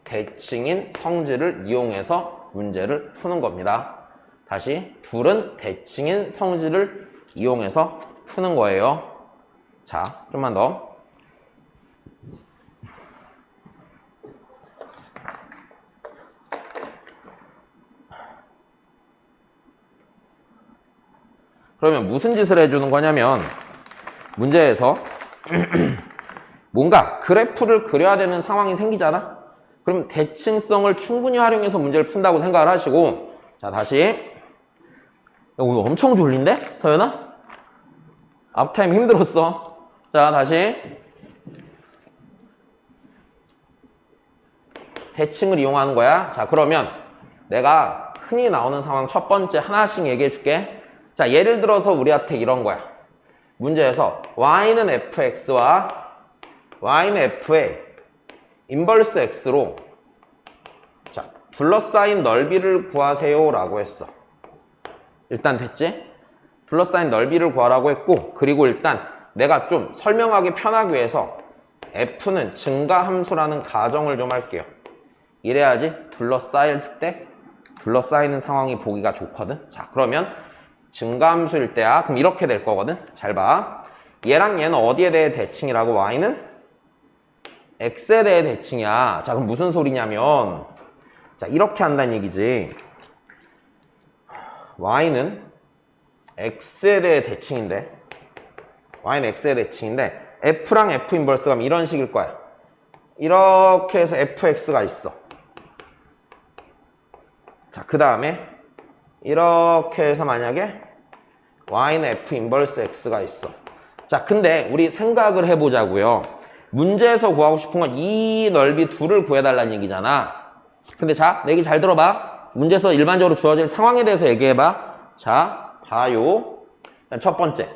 대칭인 성질을 이용해서 문제를 푸는 겁니다. 다시 둘은 대칭인 성질을 이용해서 푸는 거예요. 자, 좀만 더. 그러면 무슨 짓을 해주는 거냐면 문제에서 뭔가 그래프를 그려야 되는 상황이 생기잖아? 그럼 대칭성을 충분히 활용해서 문제를 푼다고 생각을 하시고, 자, 다시. 오늘 엄청 졸린데? 서연아? 앞타임 힘들었어. 자, 다시. 대칭을 이용하는 거야. 자, 그러면 내가 흔히 나오는 상황 첫 번째 하나씩 얘기해 줄게. 자, 예를 들어서 우리한테 이런 거야. 문제에서 y는 fx와 y는 f의 인버스 x로, 자, 둘러싸인 넓이를 구하세요 라고 했어. 일단 됐지? 둘러싸인 넓이를 구하라고 했고, 그리고 일단 내가 좀 설명하기 편하기 위해서 f는 증가함수라는 가정을 좀 할게요. 이래야지 둘러싸일 때 둘러싸이는 상황이 보기가 좋거든. 자, 그러면 증가함수일 때야. 그럼 이렇게 될 거거든. 잘 봐. 얘랑 얘는 어디에 대해 대칭이라고? y는 x에 대해 대칭이야. 자, 그럼 무슨 소리냐면, 자, 이렇게 한다는 얘기지. y는 x에 대해 대칭인데, y는 x에 대해 대칭인데 f랑 f 인버스가 그럼 이런 식일 거야. 이렇게 해서 fx가 있어. 자, 그 다음에 이렇게 해서 만약에 y는 f 인버스 x가 있어. 자, 근데 우리 생각을 해보자고요. 문제에서 구하고 싶은 건 이 넓이 둘을 구해달라는 얘기잖아. 근데 자, 내 얘기 잘 들어봐. 문제에서 일반적으로 주어질 상황에 대해서 얘기해봐. 자, 봐요. 첫 번째,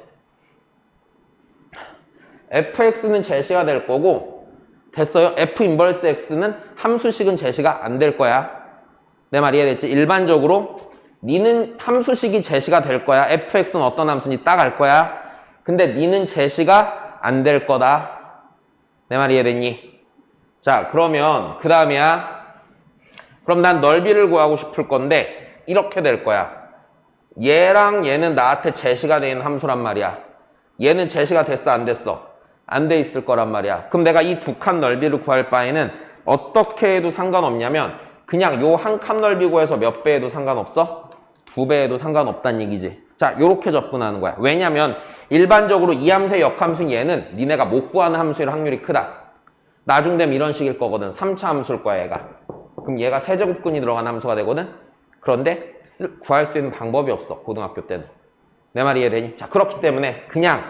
fx는 제시가 될 거고, 됐어요? f 인버스 x는 함수식은 제시가 안 될 거야. 내 말 이해됐지? 일반적으로 니는 함수식이 제시가 될 거야. fx는 어떤 함수인지 딱 알 거야. 근데 니는 제시가 안 될 거다. 내 말 이해됐니? 자, 그러면 그 다음이야. 그럼 난 넓이를 구하고 싶을 건데 이렇게 될 거야. 얘랑 얘는 나한테 제시가 돼 있는 함수란 말이야. 얘는 제시가 됐어 안 됐어? 안 돼 있을 거란 말이야. 그럼 내가 이 두 칸 넓이를 구할 바에는 어떻게 해도 상관없냐면 그냥 요 한 칸 넓이 구해서 몇 배 해도 상관없어? 2배 해도 상관없다는 얘기지. 자, 요렇게 접근하는 거야. 왜냐면 일반적으로 이 함수의 역함수인 얘는 니네가 못 구하는 함수일 확률이 크다. 나중 되면 이런 식일 거거든. 3차 함수일 거야, 얘가. 그럼 얘가 세제곱근이 들어간 함수가 되거든? 그런데 구할 수 있는 방법이 없어, 고등학교 때는. 내 말 이해되니? 자, 그렇기 때문에 그냥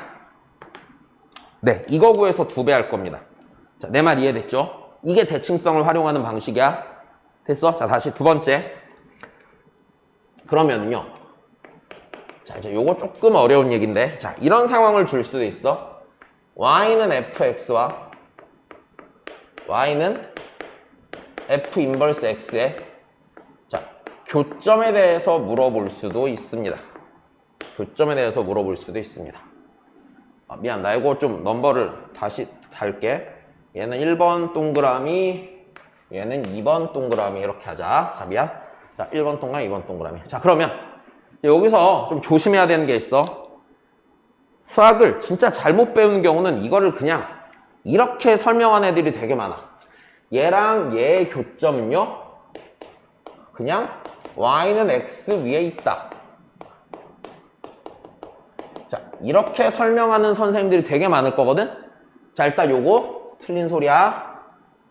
네, 이거 구해서 2배 할 겁니다. 자, 내 말 이해됐죠? 이게 대칭성을 활용하는 방식이야. 됐어? 자, 다시 두 번째. 그러면요. 자, 이제 요거 조금 어려운 얘기인데. 자, 이런 상황을 줄 수도 있어. y는 fx와 y는 f 인버스 x의 자, 교점에 대해서 물어볼 수도 있습니다. 교점에 대해서 물어볼 수도 있습니다. 아, 미안, 나 이거 좀 넘버를 다시 달게. 얘는 1번 동그라미, 얘는 2번 동그라미 이렇게 하자. 자, 미안. 자, 1번 동그라미, 2번 동그라미. 자, 그러면 여기서 좀 조심해야 되는 게 있어. 수학을 진짜 잘못 배우는 경우는 이거를 그냥 이렇게 설명하는 애들이 되게 많아. 얘랑 얘의 교점은요, 그냥 y는 x 위에 있다. 자, 이렇게 설명하는 선생님들이 되게 많을 거거든? 자, 일단 요거 틀린 소리야.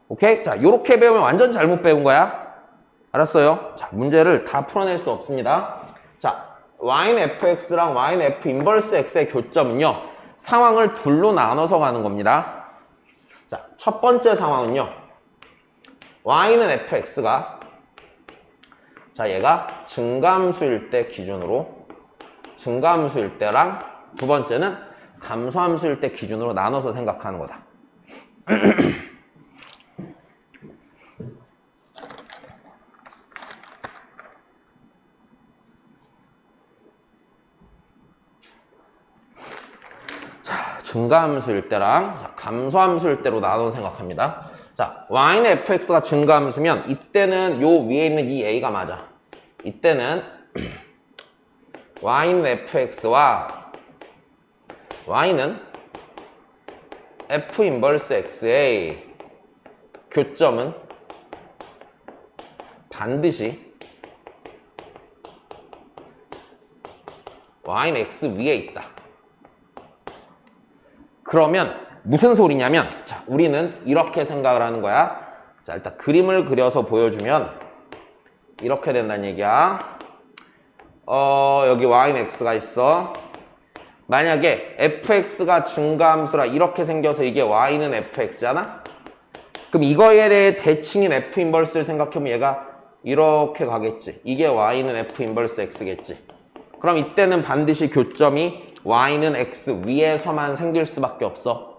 오케이? 자, 요렇게 배우면 완전 잘못 배운 거야. 알았어요? 자, 문제를 다 풀어낼 수 없습니다. 자, y는 fx랑 y는 f 인버스 x의 교점은요, 상황을 둘로 나눠서 가는 겁니다. 자, 첫 번째 상황은요, y는 fx가 자, 얘가 증가함수일 때 기준으로 증가함수일 때랑 두 번째는 감소함수일 때 기준으로 나눠서 생각하는 거다. 자, 증가함수일 때랑 감소함수일 때로 나눠서 생각합니다. 자, y는 fx가 증가함수면 이때는 요 위에 있는 이 a가 맞아. 이때는 y는 fx와 y는 f 인버스 x의 교점은 반드시 y는 x 위에 있다. 그러면 무슨 소리냐면, 자, 우리는 이렇게 생각을 하는 거야. 자, 일단 그림을 그려서 보여주면 이렇게 된다는 얘기야. 여기 y는 x가 있어. 만약에 fx가 증가함수라 이렇게 생겨서 이게 y는 fx잖아? 그럼 이거에 대해 대칭인 f 인버스를 생각해보면 얘가 이렇게 가겠지. 이게 y는 f 인버스 x겠지. 그럼 이때는 반드시 교점이 y는 x 위에서만 생길 수밖에 없어.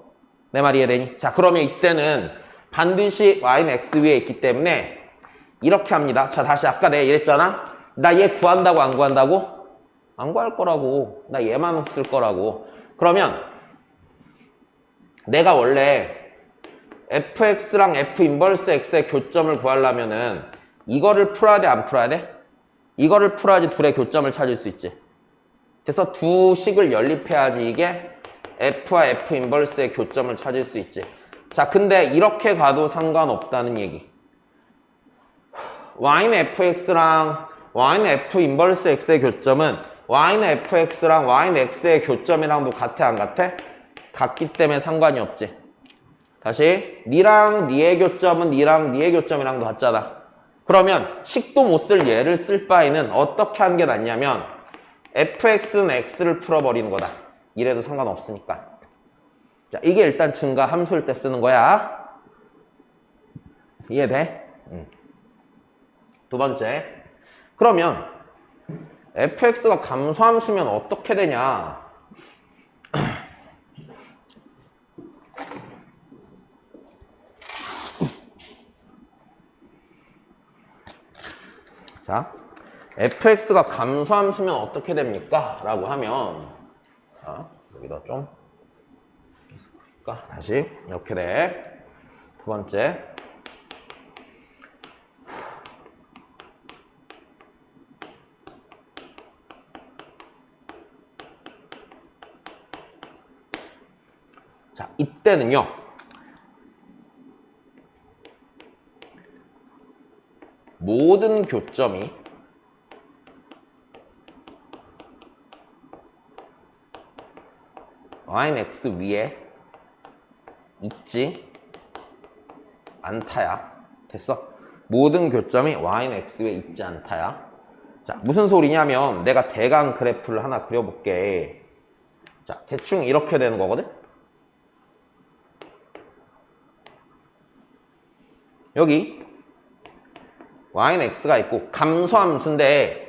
내 말 이해되니? 자, 그러면 이때는 반드시 y는 x 위에 있기 때문에 이렇게 합니다. 자, 다시 아까 내가 이랬잖아. 나 얘 구한다고 안 구한다고? 안 구할 거라고. 나 얘만 쓸 거라고. 그러면 내가 원래 fx랑 f 인버스 x의 교점을 구하려면은 이거를 풀어야 돼, 안 풀어야 돼? 이거를 풀어야지 둘의 교점을 찾을 수 있지. 그래서 두 식을 연립해야지 이게 f와 f 인버스의 교점을 찾을 수 있지. 자, 근데 이렇게 가도 상관없다는 얘기. y는 fx랑 y는 f 인버스 x의 교점은 y는 fx랑 y는 x의 교점이랑도 같아, 안 같아? 같기 때문에 상관이 없지. 다시, 니랑 니의 교점은 니랑 니의 교점이랑도 같잖아. 그러면 식도 못 쓸 얘를 쓸 바에는 어떻게 하는 게 낫냐면 fx는 x를 풀어버리는 거다. 이래도 상관없으니까. 자, 이게 일단 증가 함수일 때 쓰는 거야. 이해돼? 두 번째. 그러면 fx가 감소함수면 어떻게 되냐? 자, fx가 감소함수면 어떻게 됩니까? 라고 하면, 자, 여기다 좀 다시 이렇게 돼. 두 번째. 자, 이때는요. 모든 교점이 y는 x 위에 있지 않다야. 됐어? 모든 교점이 y는 x 위에 있지 않다야. 자, 무슨 소리냐면 내가 대강 그래프를 하나 그려볼게. 자, 대충 이렇게 되는 거거든? 여기 y는 x가 있고 감소함수인데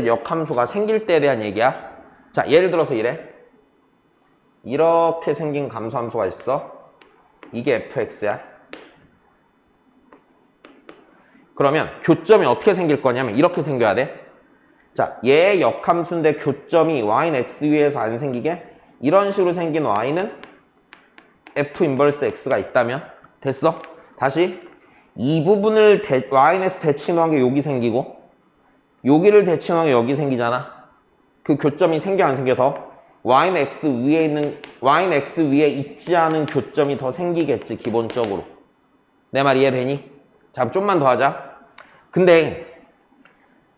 역함수가 생길 때에 대한 얘기야. 자, 예를 들어서 이래. 이렇게 생긴 감소함수가 있어. 이게 fx야. 그러면 교점이 어떻게 생길 거냐면 이렇게 생겨야 돼. 자, 얘 역함수인데 교점이 y는 x 위에서 안 생기게 이런 식으로 생긴 y는 f 인버스 x가 있다면 됐어? 다시 이 부분을 y는 x 대칭한 게 여기 생기고 여기를 대칭한 게 여기 생기잖아. 그 교점이 생겨 안 생겨 더? y는 x 위에 있지 않은 교점이 더 생기겠지 기본적으로. 내 말 이해되니? 자, 좀만 더 하자. 근데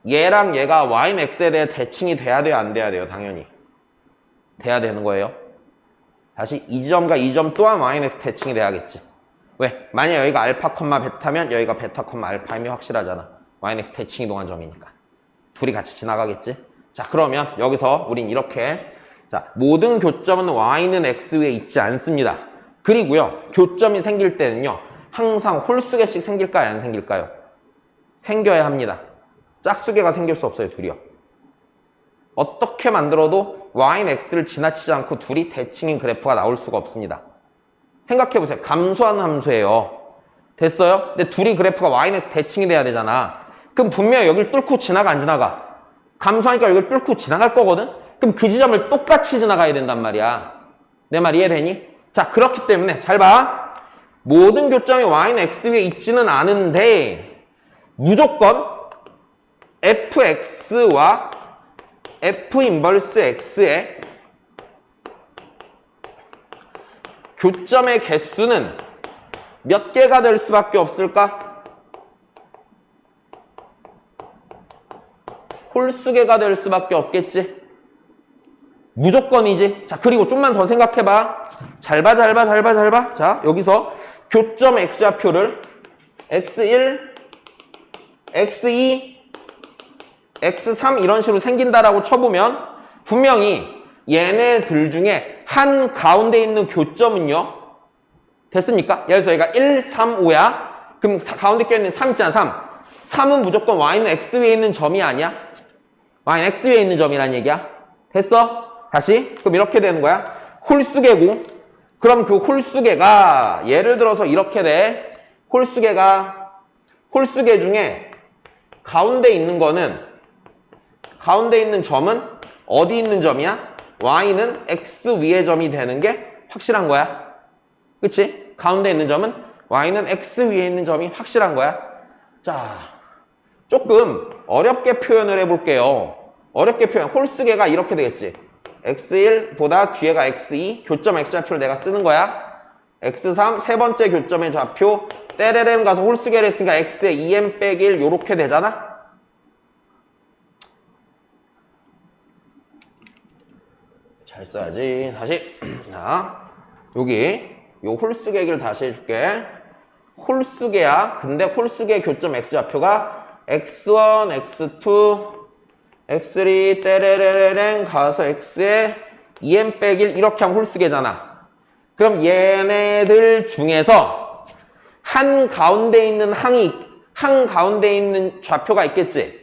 얘랑 얘가 y는 x에 대해 대칭이 돼야 돼요, 안 돼야 돼요? 당연히 돼야 되는 거예요. 다시 이 점과 이 점 또한 y는 x 대칭이 돼야겠지. 왜? 만약 여기가 알파, 베타면 여기가 베타, 알파이면 확실하잖아. y는 x 대칭 이동한 점이니까. 둘이 같이 지나가겠지? 자, 그러면 여기서 우린 이렇게 자, 모든 교점은 y는 x 위에 있지 않습니다. 그리고요, 교점이 생길 때는요, 항상 홀수개씩 생길까요, 안 생길까요? 생겨야 합니다. 짝수개가 생길 수 없어요, 둘이요. 어떻게 만들어도 y는 x를 지나치지 않고 둘이 대칭인 그래프가 나올 수가 없습니다. 생각해보세요. 감소하는 함수예요. 됐어요? 근데 둘이 그래프가 y는 x 대칭이 돼야 되잖아. 그럼 분명히 여기를 뚫고 지나가, 안 지나가? 감소하니까 여기를 뚫고 지나갈 거거든? 그럼 그 지점을 똑같이 지나가야 된단 말이야. 내 말 이해되니? 자, 그렇기 때문에 잘 봐. 모든 교점이 y는 x 위에 있지는 않은데 무조건 fx와 f 인버스 x의 교점의 개수는 몇 개가 될 수밖에 없을까? 홀수개가 될 수밖에 없겠지. 무조건이지. 자, 그리고 좀만 더 생각해봐. 잘 봐. 자, 여기서 교점 x좌표를 x1, x2, x3 이런 식으로 생긴다라고 쳐보면 분명히 얘네들 중에 한 가운데 있는 교점은요. 됐습니까? 예를 들어서 얘가 1, 3, 5야. 그럼 가운데 껴있는 3 있잖아, 3. 3은 무조건 y는 x 위에 있는 점이 아니야? y는 x 위에 있는 점이란 얘기야. 됐어? 다시? 그럼 이렇게 되는 거야. 홀수개고. 그럼 그 홀수개가 예를 들어서 이렇게 돼. 홀수개 중에 가운데 있는 점은 어디 있는 점이야? y는 x 위의 점이 되는 게 확실한 거야. 그치? 가운데 있는 점은 y는 x 위에 있는 점이 확실한 거야. 자, 조금 어렵게 표현을 해볼게요. 어렵게 표현. 홀수개가 이렇게 되겠지. x1보다 뒤에가 x2, 교점 x좌표를 내가 쓰는 거야. x3, 세 번째 교점의 좌표, 때레렘 가서 홀수개를 했으니까 x의 2m 빼기 1 요렇게 되잖아? 잘 써야지. 다시. 자, 여기 요 홀수개 얘기를 다시 해줄게. 홀수개야. 근데 홀수개 교점 x좌표가 x1, x2, x3 때레레레랭 가서 x에 2m 빼기 1 이렇게 하면 홀수개잖아. 그럼 얘네들 중에서 한 가운데 있는 좌표가 있겠지.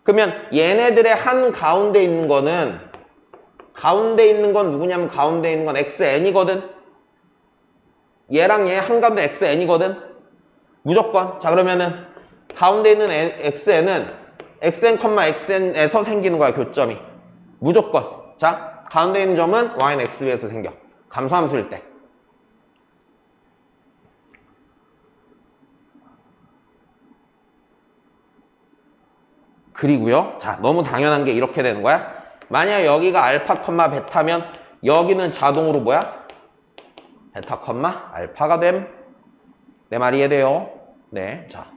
그러면 얘네들의 한 가운데 있는 건 누구냐면 가운데 있는 건 xn이거든. 얘랑 얘 한가운데 xn이거든. 무조건. 자, 그러면은 가운데 있는 xn은 xn, xn에서 생기는 거야, 교점이. 무조건. 자, 가운데 있는 점은 y는 x 위에서 생겨. 감소함수일 때. 그리고요. 자, 너무 당연한 게 이렇게 되는 거야. 만약 여기가 알파, 베타면 여기는 자동으로 뭐야? 베타, 알파가 됨. 내 말이 이해돼요? 네. 자,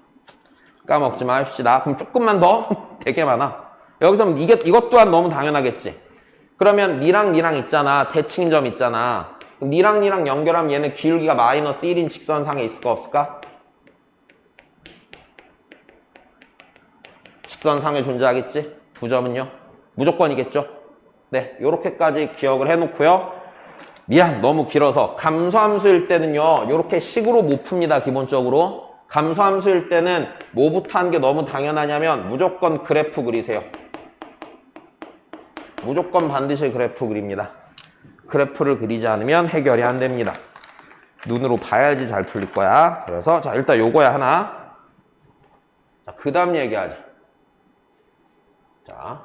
까먹지 맙시다. 그럼 조금만 더 되게 많아. 여기서 이것 또한 너무 당연하겠지. 그러면 니랑 니랑 있잖아. 대칭점 있잖아. 니랑 니랑 연결하면 얘는 기울기가 마이너스 1인 직선상에 있을까 없을까? 직선상에 존재하겠지? 두 점은요? 무조건이겠죠? 네, 요렇게까지 기억을 해놓고요. 미안, 너무 길어서. 감소함수일 때는요, 요렇게 식으로 못 풉니다, 기본적으로. 감소함수일 때는 뭐부터 하는 게 너무 당연하냐면 무조건 그래프 그리세요. 무조건 반드시 그래프 그립니다. 그래프를 그리지 않으면 해결이 안 됩니다. 눈으로 봐야지 잘 풀릴 거야. 그래서 자, 일단 요거야 하나. 자, 그 다음 얘기하자. 자,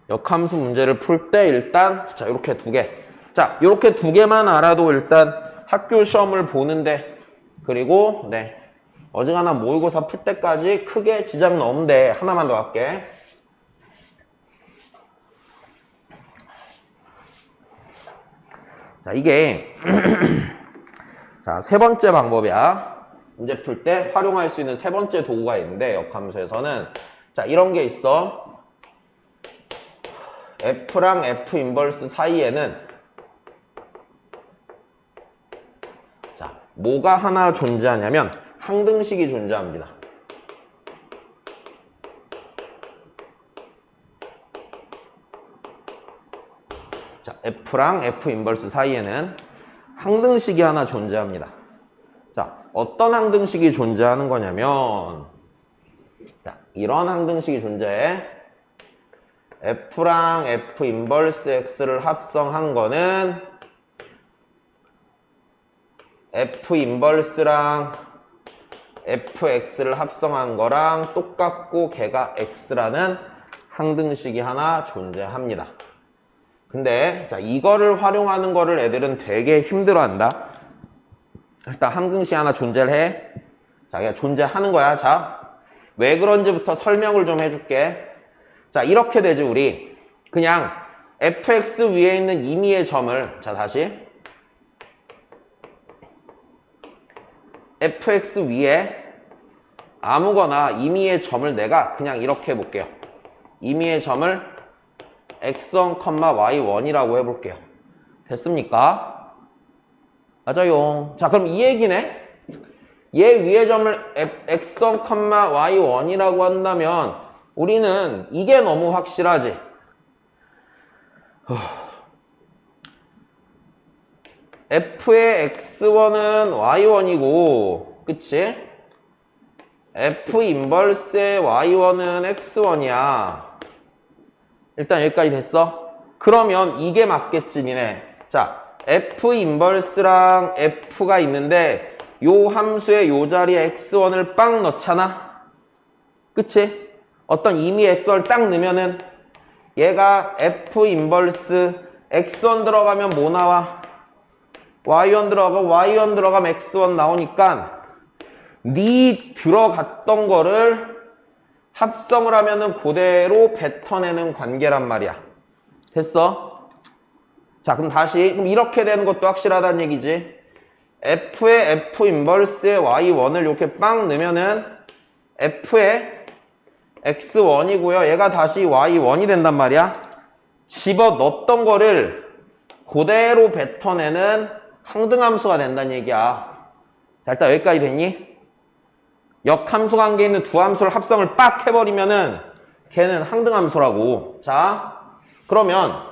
역함수 문제를 풀 때 일단 자, 요렇게 두 개. 자, 요렇게 두 개만 알아도 일단 학교 시험을 보는데 그리고 네. 어지간한 모의고사 풀 때까지 크게 지장은 없는데 하나만 더 할게. 자, 이게 자, 세 번째 방법이야. 문제 풀 때 활용할 수 있는 세 번째 도구가 있는데 역함수에서는 자, 이런 게 있어. F랑 F 인버스 사이에는 자, 뭐가 하나 존재하냐면 항등식이 존재합니다. 자, F랑 F 인버스 사이에는 항등식이 하나 존재합니다. 자, 어떤 항등식이 존재하는 거냐면 자, 이런 항등식이 존재해. F랑 F 인버스 X를 합성한 거는 F 인버스랑 fx를 합성한 거랑 똑같고 걔가 x라는 항등식이 하나 존재합니다. 근데 자, 이거를 활용하는 거를 애들은 되게 힘들어한다. 일단 항등식 하나 존재를 해. 자, 그냥 존재하는 거야. 자, 왜 그런지부터 설명을 좀 해줄게. 자, 이렇게 되지 우리. 그냥 fx 위에 있는 임의의 점을 자, 다시 fx 위에 아무거나 임의의 점을 내가 그냥 이렇게 해볼게요. 임의의 점을 x1, y1이라고 해볼게요. 됐습니까? 맞아요. 자, 그럼 이 얘기네. 얘 위의 점을 x1, y1이라고 한다면 우리는 이게 너무 확실하지. f의 x1은 y1이고 그치? f 인버스의 y1은 x1이야. 일단 여기까지 됐어? 그러면 이게 맞겠지 니네. 자, f 인버스랑 f가 있는데 요 함수의 요 자리에 x1을 빵 넣잖아? 그치? 어떤 임의 x1을 딱 넣으면은 얘가 f 인버스 x1 들어가면 뭐 나와? y1 들어가고 y1 들어가면 x1 나오니까 네 들어갔던 거를 합성을 하면은 그대로 뱉어내는 관계란 말이야. 됐어? 자, 그럼 다시 그럼 이렇게 되는 것도 확실하다는 얘기지. f의 f 인버스의 y1을 이렇게 빵 넣으면은 f의 x1이고요. 얘가 다시 y1이 된단 말이야. 집어 넣었던 거를 그대로 뱉어내는 항등함수가 된다는 얘기야. 자, 일단 여기까지 됐니? 역함수 관계에 있는 두 함수를 합성을 빡 해버리면은 걔는 항등함수라고. 자, 그러면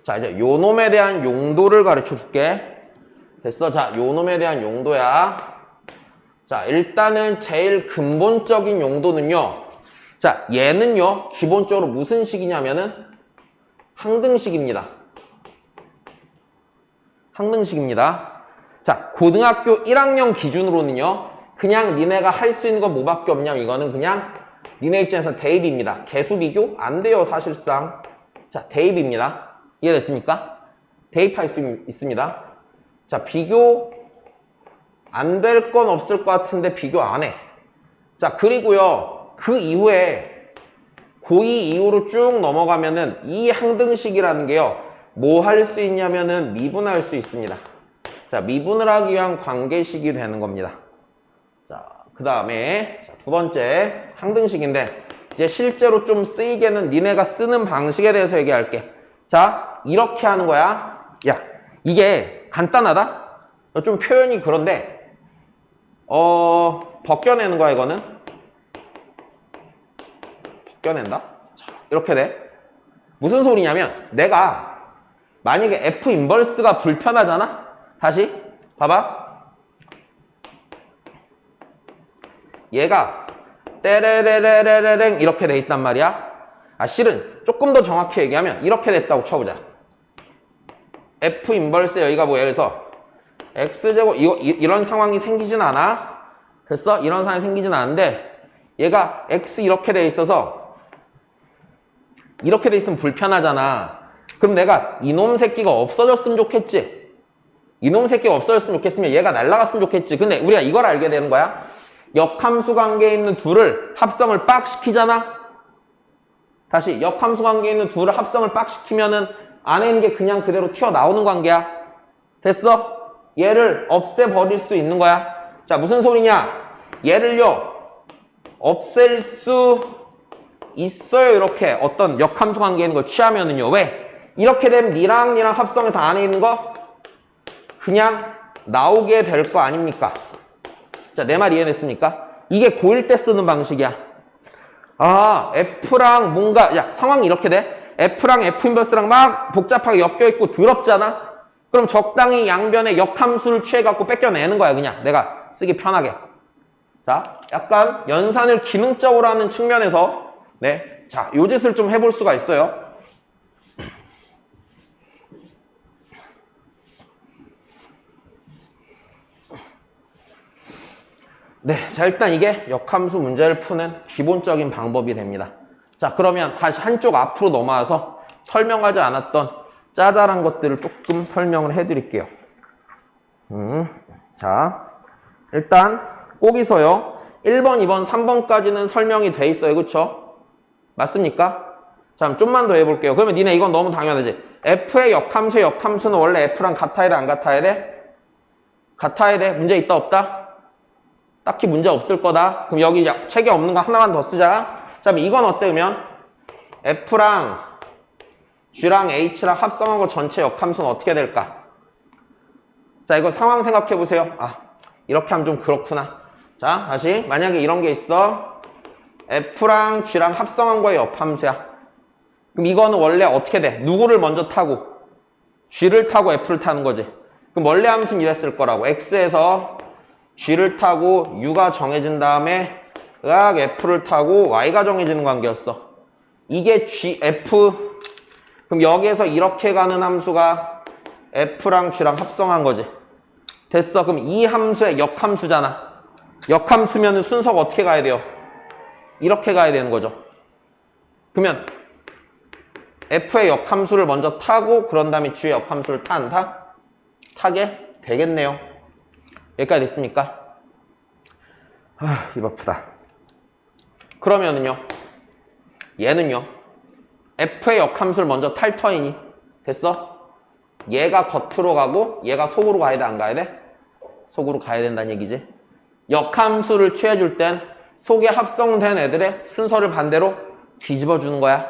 자, 이제 요 놈에 대한 용도를 가르쳐 줄게. 됐어? 자, 요 놈에 대한 용도야. 자, 일단은 제일 근본적인 용도는요. 자, 얘는요, 기본적으로 무슨 식이냐면은 항등식입니다. 항등식입니다. 자, 고등학교 1학년 기준으로는요, 그냥 니네가 할 수 있는 건 뭐밖에 없냐면 이거는 그냥 니네 입장에서 대입입니다. 개수 비교? 안 돼요, 사실상. 자, 대입입니다. 이해됐습니까? 대입할 수 있습니다. 자, 비교 안 될 건 없을 것 같은데 비교 안 해. 자, 그리고요, 그 이후에 고2 이후로 쭉 넘어가면은 이 항등식이라는 게요, 뭐 할 수 있냐면은 미분할 수 있습니다. 자, 미분을 하기 위한 관계식이 되는 겁니다. 자, 그 다음에 두 번째 항등식인데 이제 실제로 좀 쓰이게는 니네가 쓰는 방식에 대해서 얘기할게. 자, 이렇게 하는 거야. 야, 이게 간단하다? 좀 표현이 그런데 벗겨내는 거야 이거는. 벗겨낸다? 자, 이렇게 돼. 무슨 소리냐면 내가 만약에 F 인버스가 불편하잖아? 다시 봐봐. 얘가 떼레레레레레랭 이렇게 돼 있단 말이야. 아, 실은 조금 더 정확히 얘기하면 이렇게 됐다고 쳐보자. F 인버스 여기가 뭐 예를 들어서 X제곱 이런 상황이 생기진 않아. 됐어? 이런 상황이 생기진 않은데 얘가 X 이렇게 돼 있어서 이렇게 돼 있으면 불편하잖아. 그럼 내가 이놈 새끼가 없어졌으면 좋겠지. 이놈 새끼가 없어졌으면 좋겠으면 얘가 날아갔으면 좋겠지. 근데 우리가 이걸 알게 되는 거야. 역함수 관계에 있는 둘을 합성을 빡 시키잖아. 다시 역함수 관계에 있는 둘을 합성을 빡 시키면은 안에 있는 게 그냥 그대로 튀어나오는 관계야. 됐어? 얘를 없애버릴 수 있는 거야. 자, 무슨 소리냐? 얘를요 없앨 수 있어요. 이렇게 어떤 역함수 관계에 있는 걸 취하면은요. 왜? 이렇게 되면 니랑 합성해서 안에 있는 거 그냥 나오게 될 거 아닙니까? 자, 내 말 이해됐습니까? 이게 고1 때 쓰는 방식이야. 아, F랑 뭔가, 야, 상황이 이렇게 돼? F랑 F 인버스랑 막 복잡하게 엮여있고 더럽잖아? 그럼 적당히 양변에 역함수를 취해갖고 뺏겨내는 거야, 그냥. 내가 쓰기 편하게. 자, 약간 연산을 기능적으로 하는 측면에서, 네. 자, 요 짓을 좀 해볼 수가 있어요. 네, 자 일단 이게 역함수 문제를 푸는 기본적인 방법이 됩니다. 자, 그러면 다시 한쪽 앞으로 넘어와서 설명하지 않았던 짜잘한 것들을 조금 설명을 해드릴게요. 자, 일단 거기서요 1번, 2번, 3번까지는 설명이 돼 있어요. 그쵸? 맞습니까? 자, 좀만 더 해볼게요. 그러면 니네 이건 너무 당연하지. F의 역함수의 역함수는 원래 F랑 같아야 돼, 안 같아야 돼? 같아야 돼? 문제 있다, 없다? 딱히 문제 없을 거다. 그럼 여기 책에 없는 거 하나만 더 쓰자. 자, 그럼 이건 어때, 그러면? F랑 G랑 H랑 합성하고 전체 역함수는 어떻게 될까? 자, 이거 상황 생각해 보세요. 아, 이렇게 하면 좀 그렇구나. 자, 다시. 만약에 이런 게 있어. F랑 G랑 합성한 거의 역함수야. 그럼 이거는 원래 어떻게 돼? 누구를 먼저 타고? G를 타고 F를 타는 거지. 그럼 원래 함수는 이랬을 거라고. X에서 G를 타고 U가 정해진 다음에 으악 F를 타고 Y가 정해지는 관계였어. 이게 G, F. 그럼 여기에서 이렇게 가는 함수가 F랑 G랑 합성한 거지. 됐어. 그럼 이 함수의 역함수잖아. 역함수면 순서가 어떻게 가야 돼요? 이렇게 가야 되는 거죠. 그러면 F의 역함수를 먼저 타고 그런 다음에 G의 역함수를 탄다? 타게 되겠네요. 여기까지 됐습니까? 아, 입 아프다. 그러면은요, 얘는요, F의 역함수를 먼저 탈 터이니, 됐어? 얘가 겉으로 가고, 얘가 속으로 가야 돼, 안 가야 돼? 속으로 가야 된다는 얘기지. 역함수를 취해줄 땐 속에 합성된 애들의 순서를 반대로 뒤집어 주는 거야.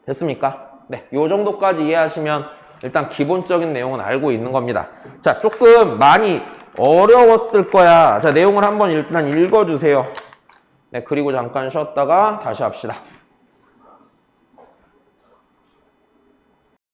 됐습니까? 네, 요 정도까지 이해하시면 일단 기본적인 내용은 알고 있는 겁니다. 자, 조금 많이 어려웠을 거야. 자, 내용을 한번 일단 읽어주세요. 네, 그리고 잠깐 쉬었다가 다시 합시다.